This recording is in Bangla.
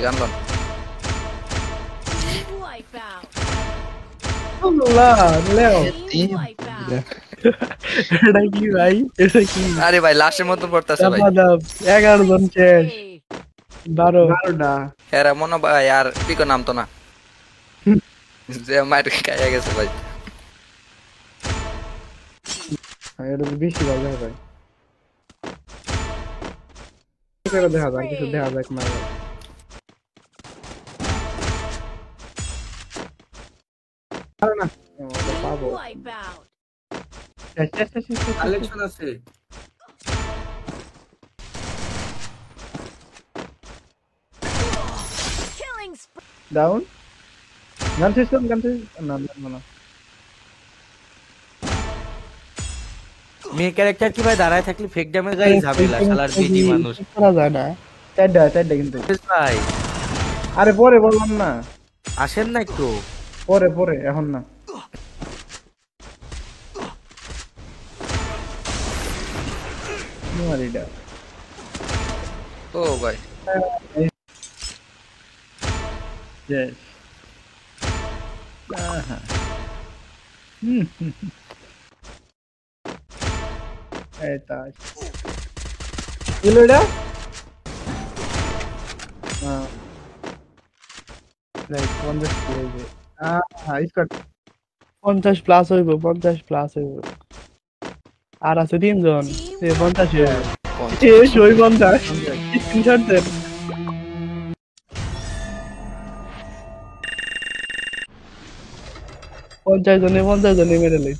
গান লন আল্লাহ লেও এটা কি ভাই এটা কি আরে ভাই লাশের মতো পড়তাছে ভাই দাবাদাব 11 জন শেষ 12 12টা এরা মনে ভাই আর পিকো নামতো না যে মাইর খাইয়া গেছে ভাই এটা তো বেশি ভালো দেখা যায় করে দেখা যাক কিছু দেখা যাক না আর না আমরা পাবো শেষ শেষ শেষ শেষ, শেষ। কালেকশন আছে ডাউন গান শেষ করুন গান শেষ না না না মেয়ে ক্যারেক্টার কি ভাই দাঁড়ায় থাকলে ফেক ড্যামেজ গাই ঝামেলা শালার বিডি মানুষ করা যায় না চারটা কিন্তু ভাই আরে পরে বললাম না আসেন না একটু পরে এখন না মারিডা ও ভাই yes আহা এটা কিলোটা লাইক 50 হইবে স্কট 50 প্লাস হইব 50 প্লাস হইব আর আছে 3 জন 50 হইব শেষ হই 50 স্ক্রিনশট দেন 50 জনে মেরে লই